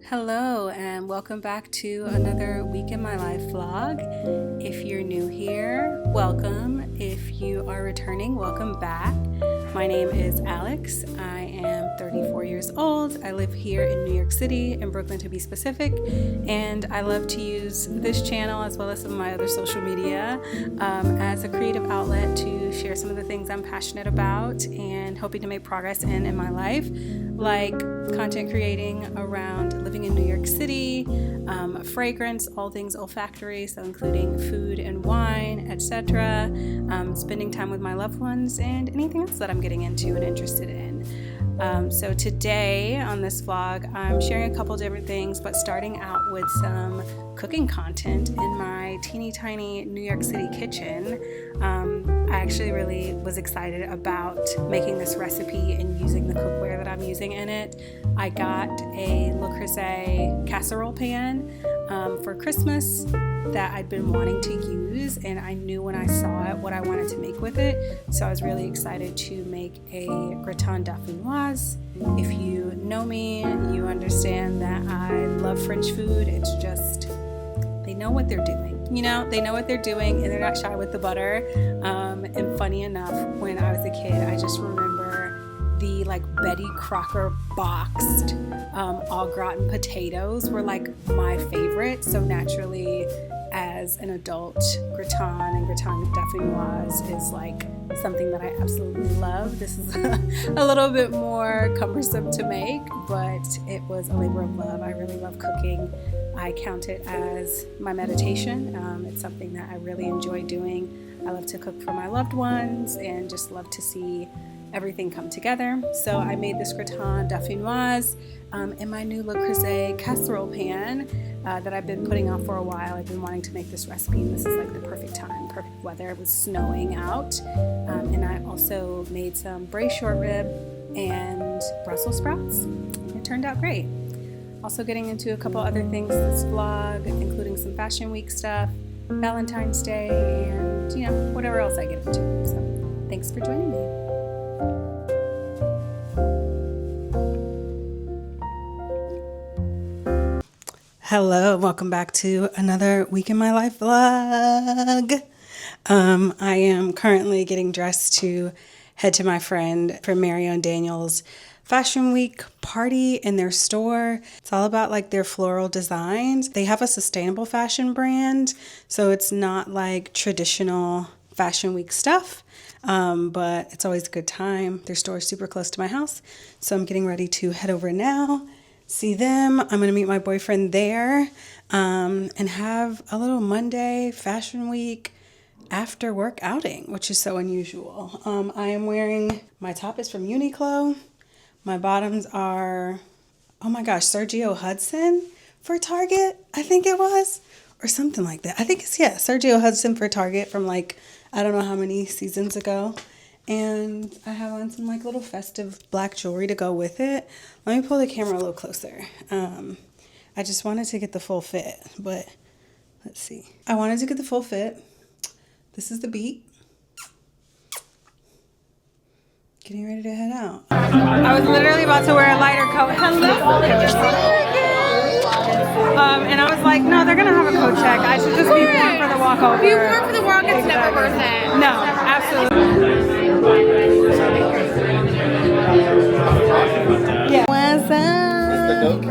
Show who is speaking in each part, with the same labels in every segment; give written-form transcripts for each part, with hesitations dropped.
Speaker 1: Hello and welcome back to another week in my life vlog. If you're new here, welcome. If you are returning, welcome back. My name is Alex. I am 34 years old. I live here in New York City, in Brooklyn to be specific, and I love to use this channel as well as some of my other social media as a creative outlet to share some of the things I'm passionate about and hoping to make progress in my life, like content creating around living in New York City, fragrance, all things olfactory, so including food and wine, etc., spending time with my loved ones, and anything else that I'm getting into and interested in. So today on this vlog, I'm sharing a couple different things, but starting out with some cooking content in my teeny tiny New York City kitchen. I actually really was excited about making this recipe and using the cookware that I'm using in it. I got a Le Creuset casserole pan for Christmas that I'd been wanting to use, and I knew when I saw it what I wanted to make with it, so I was really excited to make a gratin dauphinoise. If you know me, you understand that I love French food. It's just, they know what they're doing. You know, they know what they're doing and they're not shy with the butter. And funny enough, when I was a kid, I just remember the Betty Crocker boxed au gratin potatoes were my favorite. So naturally, as an adult, gratin and gratin dauphinoise is something that I absolutely love. This is a little bit more cumbersome to make, but it was a labor of love. I really love cooking. I count it as my meditation. It's something that I really enjoy doing. I love to cook for my loved ones and just love to see everything come together. So I made this gratin dauphinoise in my new Le Creuset casserole pan that I've been putting off for a while. I've been wanting to make this recipe, and this is the perfect time, perfect weather. It was snowing out. And I also made some braised short rib and Brussels sprouts. It turned out great. Also getting into a couple other things this vlog, including some Fashion Week stuff, Valentine's Day, and whatever else I get into. So thanks for joining me. Hello, welcome back to another week in my life vlog. I am currently getting dressed to head to my friend from Marion Daniels' Fashion Week party in their store. It's all about their floral designs. They have a sustainable fashion brand, so it's not like traditional Fashion Week stuff, but it's always a good time. Their store is super close to my house, so I'm getting ready to head over now, see them. I'm going to meet my boyfriend there and have a little Monday Fashion Week after work outing, which is so unusual. I am wearing, my top is from Uniqlo. My bottoms are, oh my gosh, Sergio Hudson for Target, I think it was, or something like that. I think it's, Sergio Hudson for Target from I don't know how many seasons ago. And I have on some little festive black jewelry to go with it. Let me pull the camera a little closer. I just wanted to get the full fit, but let's see. I wanted to get the full fit. This is the beat. Getting ready to head out. I was literally about to wear a lighter coat. Hello. And I was like, no, they're going to have a coat check. I should just be warm for the walk over. Be warm for the walk, it's never worth it. No, absolutely. Yeah. What's up?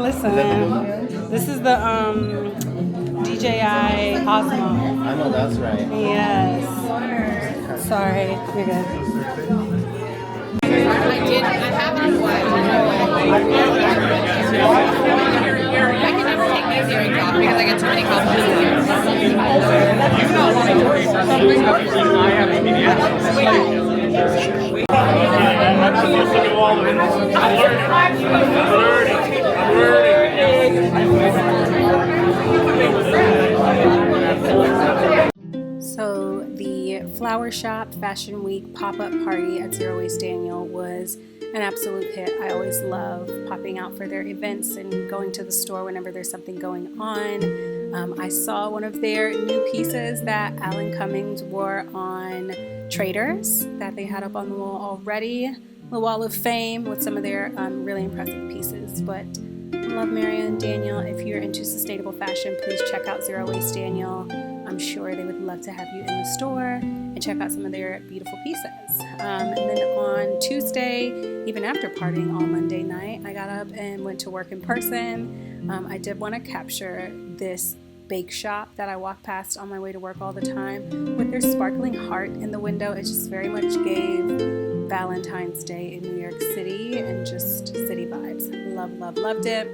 Speaker 1: Listen, this is the DJI Osmo.
Speaker 2: I know that's right.
Speaker 1: Yes. Sorry, you're good.
Speaker 3: I have it in white. I can never take these
Speaker 2: earrings off because I get too many compliments.
Speaker 1: So the Flower Shop Fashion Week pop-up party at Zero Waste Daniel was an absolute hit. I always love popping out for their events and going to the store whenever there's something going on. I saw one of their new pieces that Alan Cummings wore on Traders that they had up on the wall already, the Wall of Fame, with some of their really impressive pieces. But I love Marion and Daniel. If you're into sustainable fashion, please check out Zero Waste Daniel. I'm sure they would love to have you in the store and check out some of their beautiful pieces. And then on Tuesday, even after partying all Monday night, I got up and went to work in person. I did want to capture this bake shop that I walk past on my way to work all the time with their sparkling heart in the window. It just very much gave Valentine's Day in New York City and just city vibes. Loved it.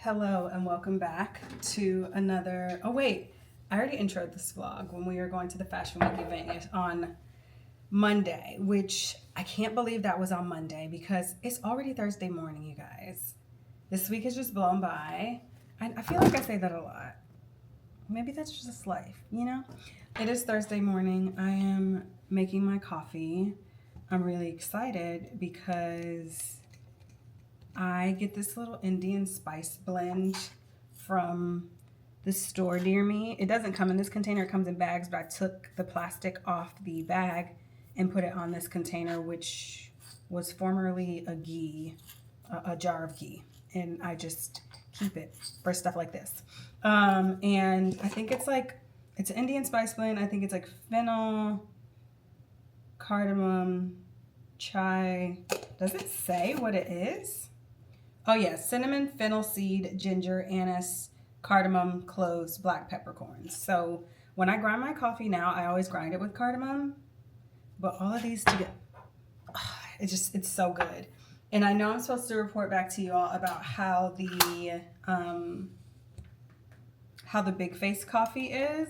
Speaker 1: Hello and welcome back to another, oh wait, I already introed this vlog when we were going to the Fashion Week event on Monday, which I can't believe that was on Monday because it's already Thursday morning, you guys. This week has just blown by. I feel like I say that a lot. Maybe that's just life, you know? It is Thursday morning. I am making my coffee. I'm really excited because I get this little Indian spice blend from the store near me. It doesn't come in this container, it comes in bags, but I took the plastic off the bag and put it on this container, which was formerly a ghee, a jar of ghee. And I just keep it for stuff like this. And I think it's an Indian spice blend. I think it's like fennel, cardamom, chai. Does it say what it is? Oh yeah, cinnamon, fennel seed, ginger, anise, cardamom, cloves, black peppercorns. So when I grind my coffee now, I always grind it with cardamom, but all of these together, it's so good. And I know I'm supposed to report back to you all about how the big face coffee is.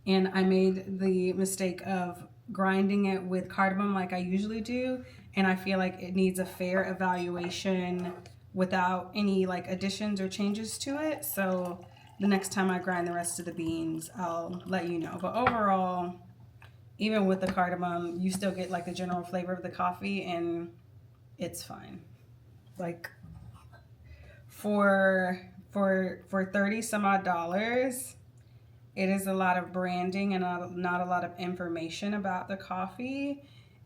Speaker 1: And I made the mistake of grinding it with cardamom like I usually do. And I feel like it needs a fair evaluation without any like additions or changes to it. So the next time I grind the rest of the beans, I'll let you know. But overall, even with the cardamom, you still get like the general flavor of the coffee and it's fine. Like for 30 some odd dollars, it is a lot of branding and not a lot of information about the coffee.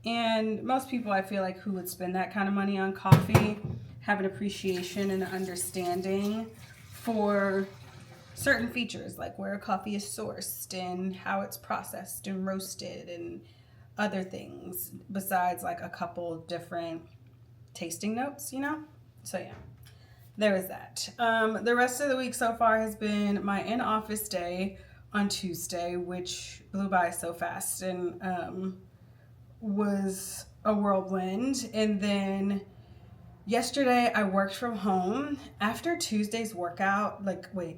Speaker 1: And most people, I feel like, who would spend that kind of money on coffee have an appreciation and an understanding for certain features, like where a coffee is sourced and how it's processed and roasted and other things besides like a couple different tasting notes, you know? So yeah, there is that. The rest of the week so far has been my in-office day on Tuesday, which blew by so fast and was a whirlwind. And then yesterday I worked from home after Tuesday's workout.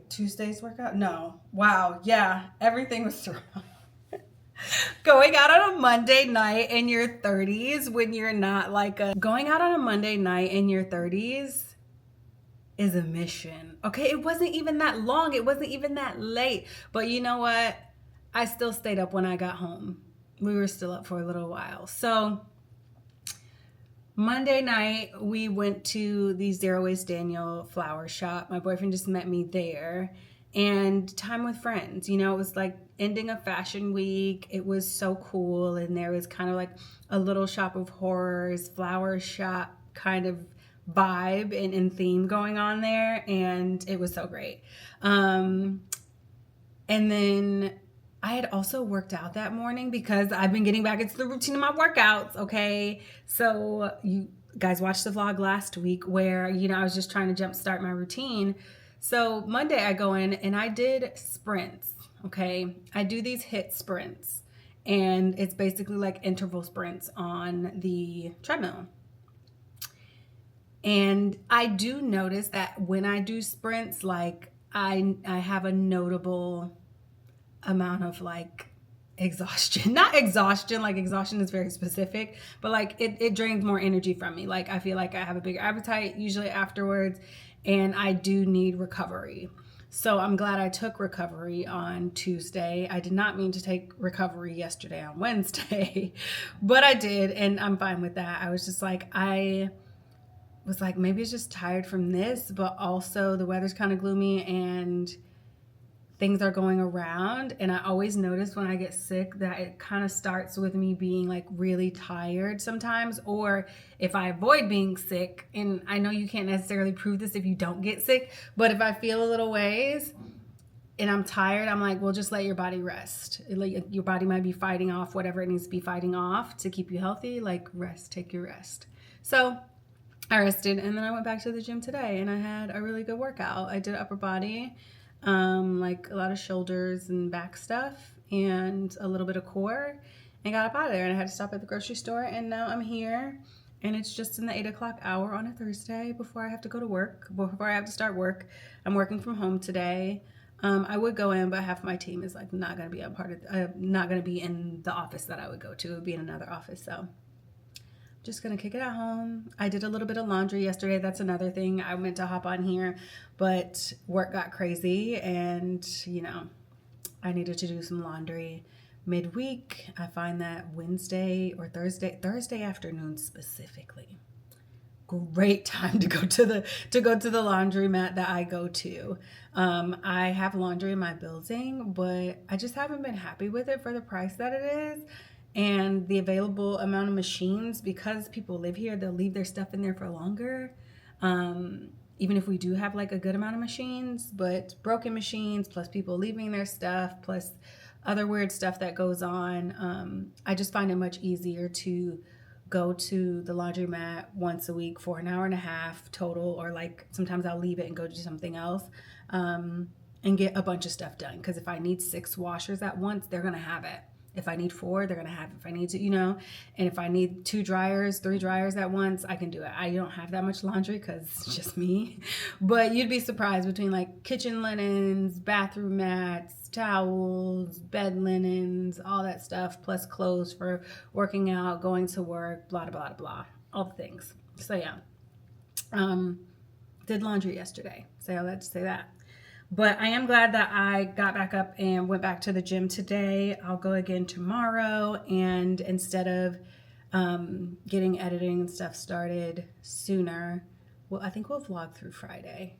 Speaker 1: Tuesday's workout? No. Wow. Yeah. Everything was thrown. Going out on a Monday night in your 30s when you're not going out on a Monday night in your 30s is a mission. Okay. It wasn't even that long. It wasn't even that late, but you know what? I still stayed up when I got home. We were still up for a little while. So Monday night, we went to the Zero Waste Daniel flower shop. My boyfriend just met me there. And time with friends. You know, it was like ending a fashion week. It was so cool. And there was kind of like a little shop of horrors, flower shop kind of vibe and theme going on there. And it was so great. And then I had also worked out that morning because I've been getting back into the routine of my workouts, okay? So you guys watched the vlog last week where, I was just trying to jumpstart my routine. So Monday I go in and I did sprints, okay? I do these HIIT sprints, and it's basically like interval sprints on the treadmill. And I do notice that when I do sprints, like I have a notable amount of like exhaustion. Not exhaustion, like exhaustion is very specific, but like it drains more energy from me. Like I feel like I have a bigger appetite usually afterwards, and I do need recovery. So I'm glad I took recovery on Tuesday. I did not mean to take recovery yesterday on Wednesday, but I did, and I'm fine with that. I was just like, I was like, maybe it's just tired from this, but also the weather's kind of gloomy and things are going around. And I always notice when I get sick that it kind of starts with me being like really tired sometimes, or if I avoid being sick. And I know you can't necessarily prove this if you don't get sick, but if I feel a little ways and I'm tired, I'm like, well, just let your body rest. Like your body might be fighting off whatever it needs to be fighting off to keep you healthy. Like rest, take your rest. So I rested, and then I went back to the gym today and I had a really good workout. I did upper body, like a lot of shoulders and back stuff and a little bit of core, and got up out of there. And I had to stop at the grocery store, and now I'm here, and it's just in the 8 o'clock hour on a Thursday before I have to go to work, before I have to start work. I'm working from home today. I would go in, but half of my team is like not going to be not going to be in the office that I would go to. It would be in another office. So just gonna kick it at home. I did a little bit of laundry yesterday. That's another thing. I meant to hop on here, but work got crazy, and I needed to do some laundry midweek. I find that Wednesday or Thursday afternoon specifically, great time to go to the laundromat that I go to. I have laundry in my building, but I just haven't been happy with it for the price that it is and the available amount of machines. Because people live here, they'll leave their stuff in there for longer. Even if we do have like a good amount of machines, but broken machines plus people leaving their stuff plus other weird stuff that goes on, I just find it much easier to go to the laundromat once a week for an hour and a half total, or like sometimes I'll leave it and go do something else, and get a bunch of stuff done. Because if I need 6 washers at once, they're gonna have it. If I need 4, they're gonna have it. If I need to, and if I need 2 dryers, 3 dryers at once, I can do it. I don't have that much laundry because it's just me. But you'd be surprised between like kitchen linens, bathroom mats, towels, bed linens, all that stuff, plus clothes for working out, going to work, blah, blah, blah, blah, all the things. So yeah, did laundry yesterday. So I'll let you say that. But I am glad that I got back up and went back to the gym today. I'll go again tomorrow. And instead of getting editing and stuff started sooner, well, I think we'll vlog through Friday.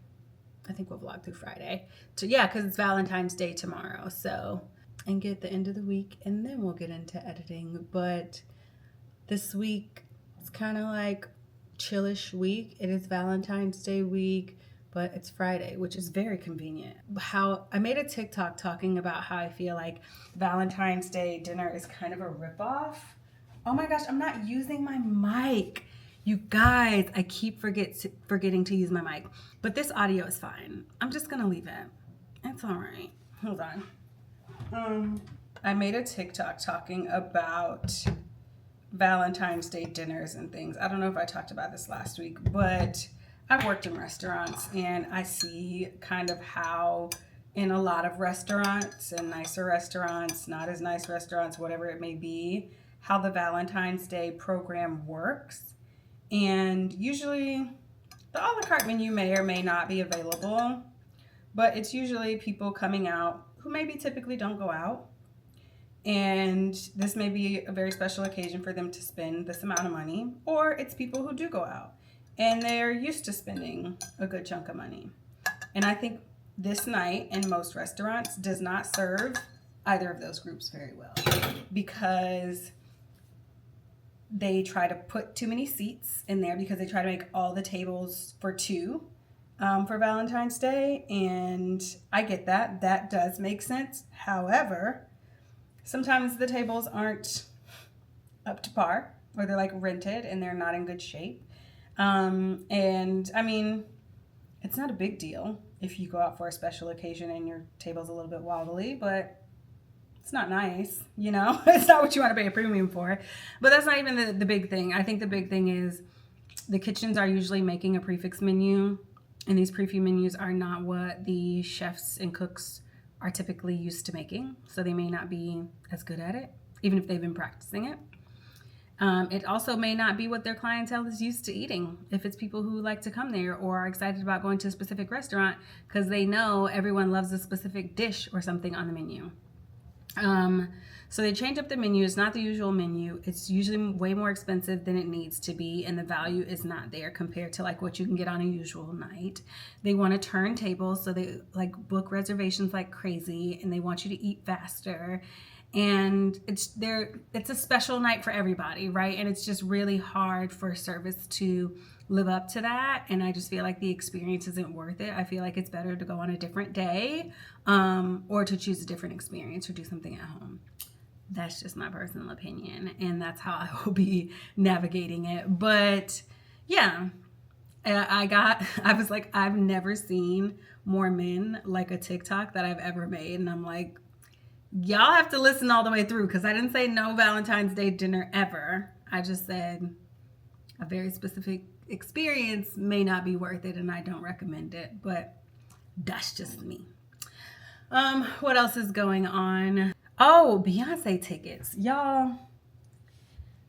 Speaker 1: So yeah, because it's Valentine's Day tomorrow. So, and get the end of the week, and then we'll get into editing. But this week, it's kind of like chillish week. It is Valentine's Day week, but it's Friday, which is very convenient. How I made a TikTok talking about how I feel like Valentine's Day dinner is kind of a ripoff. Oh my gosh, I'm not using my mic. You guys, I keep forgetting to use my mic. But this audio is fine. I'm just gonna leave it. It's all right. Hold on. I made a TikTok talking about Valentine's Day dinners and things. I don't know if I talked about this last week, but I've worked in restaurants, and I see kind of how in a lot of restaurants and nicer restaurants, not as nice restaurants, whatever it may be, how the Valentine's Day program works. And usually the a la carte menu may or may not be available, but it's usually people coming out who maybe typically don't go out. And this may be a very special occasion for them to spend this amount of money, or it's people who do go out and they're used to spending a good chunk of money. And I think this night in most restaurants does not serve either of those groups very well, because they try to put too many seats in there, because they try to make all the tables for 2 for Valentine's Day. And I get that. That does make sense. However, Sometimes the tables aren't up to par, or they're like rented and they're not in good shape. And I mean, it's not a big deal if you go out for a special occasion and your table's a little bit wobbly, but it's not nice, you know? It's not what you want to pay a premium for. But that's not even the big thing. I think the big thing is the kitchens are usually making a prefix menu, and these prefix menus are not what the chefs and cooks are typically used to making. So they may not be as good at it, even if they've been practicing it. It also may not be what their clientele is used to eating. If it's people who like to come there or are excited about going to a specific restaurant because they know everyone loves a specific dish or something on the menu. So they change up the menu. It's not the usual menu. It's usually way more expensive than it needs to be, and the value is not there compared to like what you can get on a usual night. They want to turn tables, so they like book reservations like crazy, and they want you to eat faster. And it's a special night for everybody, right? And it's just really hard for service to live up to that, and I just feel like the experience isn't worth it. I feel like it's better to go on a different day, or to choose a different experience or do something at home. That's just my personal opinion, and that's how I will be navigating it. But yeah, I was like, I've never seen more men like a TikTok that I've ever made, and I'm like, y'all have to listen all the way through, because I didn't say no Valentine's Day dinner ever. I just said a very specific experience may not be worth it, and I don't recommend it, but that's just me. What else is going on? Oh, Beyonce tickets. Y'all,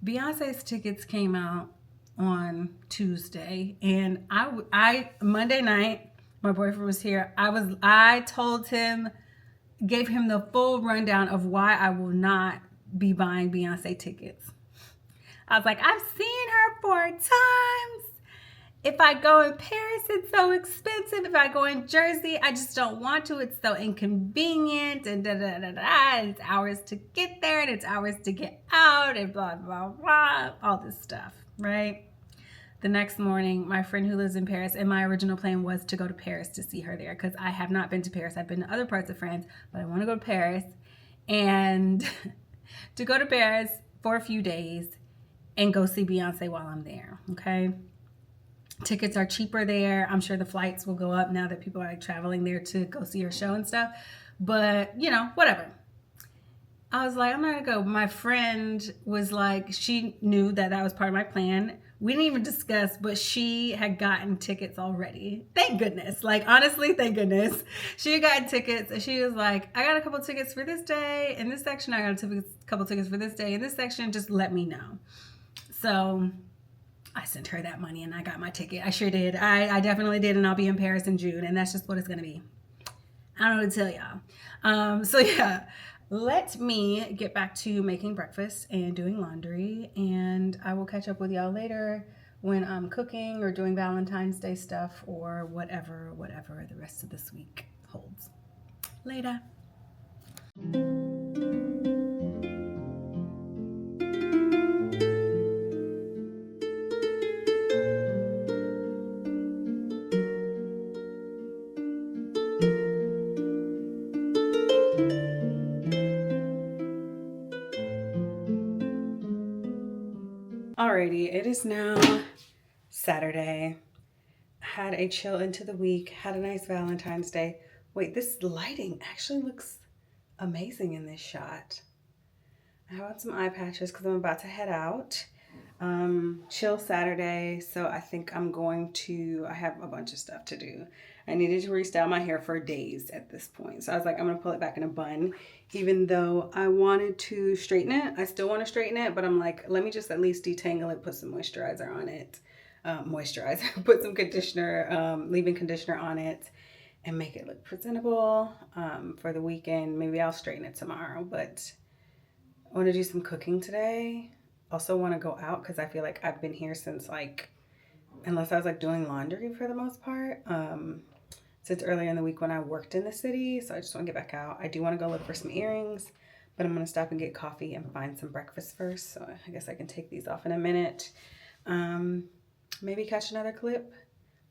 Speaker 1: Beyonce's tickets came out on Tuesday, and I Monday night, my boyfriend was here. I told him, gave him the full rundown of why I will not be buying Beyonce tickets. I was like, I've seen her 4 times. If I go in Paris, it's so expensive. If I go in Jersey, I just don't want to. It's so inconvenient, and and it's hours to get there, and it's hours to get out, and blah, blah, blah, all this stuff, right? The next morning, my friend who lives in Paris, and my original plan was to go to Paris to see her there, because I have not been to Paris. I've been to other parts of France, but I want to go to Paris, and to go to Paris for a few days and go see Beyonce while I'm there, okay? Tickets are cheaper there. I'm sure the flights will go up now that people are traveling there to go see her show and stuff, but you know, whatever. I was like, I'm not gonna go. My friend was like, she knew that was part of my plan. We didn't even discuss, but she had gotten tickets already. Thank goodness. Like, honestly, thank goodness. She had gotten tickets, and she was like, I got a couple tickets for this day in this section. I got a couple tickets for this day in this section. Just let me know. So I sent her that money, and I got my ticket. I sure did. I definitely did, and I'll be in Paris in June, and that's just what it's gonna be. I don't know what to tell y'all. So yeah, let me get back to making breakfast and doing laundry, and I will catch up with y'all later when I'm cooking or doing Valentine's Day stuff or whatever the rest of this week holds. Later. Alrighty, it is now Saturday. Had a chill into the week, had a nice Valentine's Day. Wait, this lighting actually looks amazing in this shot. I have on some eye patches because I'm about to head out. Chill Saturday, so I think I have a bunch of stuff to do. I needed to restyle my hair for days at this point. So I was like, I'm going to pull it back in a bun. Even though I wanted to straighten it, I still want to straighten it, but I'm like, let me just at least detangle it, put some moisturizer on it. Put some conditioner, leave-in conditioner on it, and make it look presentable for the weekend. Maybe I'll straighten it tomorrow, but I want to do some cooking today. Also want to go out because I feel like I've been here since unless I was doing laundry for the most part, since earlier in the week when I worked in the city. So I just want to get back out. I do want to go look for some earrings, but I'm going to stop and get coffee and find some breakfast first. So I guess I can take these off in a minute. Maybe catch another clip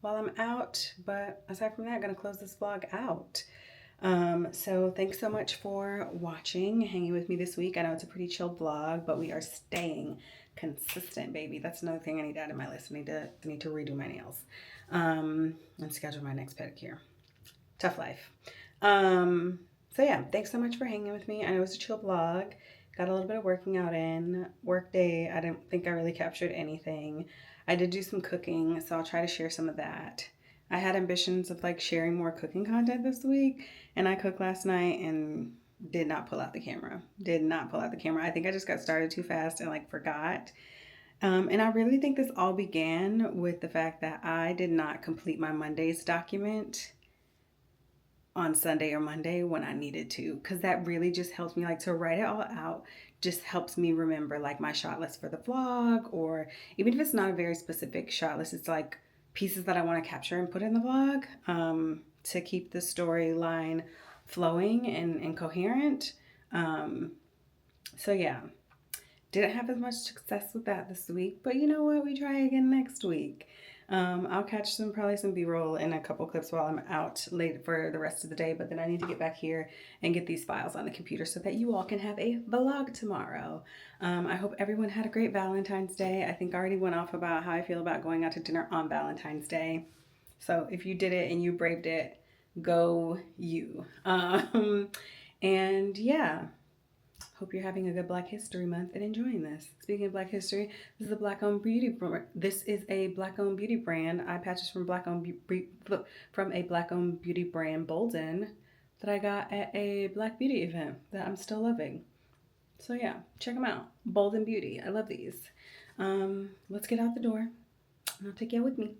Speaker 1: while I'm out. But aside from that, I'm going to close this vlog out. So thanks so much for watching, hanging with me this week. I know it's a pretty chill vlog, but we are staying consistent, baby. That's another thing I need to add to my list. I need to redo my nails, and schedule my next pedicure. Tough life. So yeah, thanks so much for hanging with me. I know it was a chill vlog. Got a little bit of working out in. Work day, I didn't think I really captured anything. I did do some cooking, so I'll try to share some of that. I had ambitions of like sharing more cooking content this week, and I cooked last night and did not pull out the camera. Did not pull out the camera. I think I just got started too fast and like forgot. And I really think this all began with the fact that I did not complete my Monday's document on Sunday or Monday when I needed to, because that really just helps me, like, to write it all out just helps me remember like my shot list for the vlog, or even if it's not a very specific shot list, it's like pieces that I want to capture and put in the vlog, to keep the storyline flowing and coherent. So yeah, didn't have as much success with that this week, but you know what? We try again next week. I'll catch probably some B-roll and a couple clips while I'm out late for the rest of the day, but then I need to get back here and get these files on the computer so that you all can have a vlog tomorrow. I hope everyone had a great Valentine's Day. I think I already went off about how I feel about going out to dinner on Valentine's Day. So if you did it and you braved it, go you. And yeah. Hope you're having a good Black History Month and enjoying this. Speaking of Black History, this is a Black-owned beauty. This is a Black-owned beauty brand. Eye patches from a Black-owned beauty brand, Bolden, that I got at a Black beauty event that I'm still loving. So yeah, check them out. Bolden Beauty. I love these. Let's get out the door, and I'll take you with me.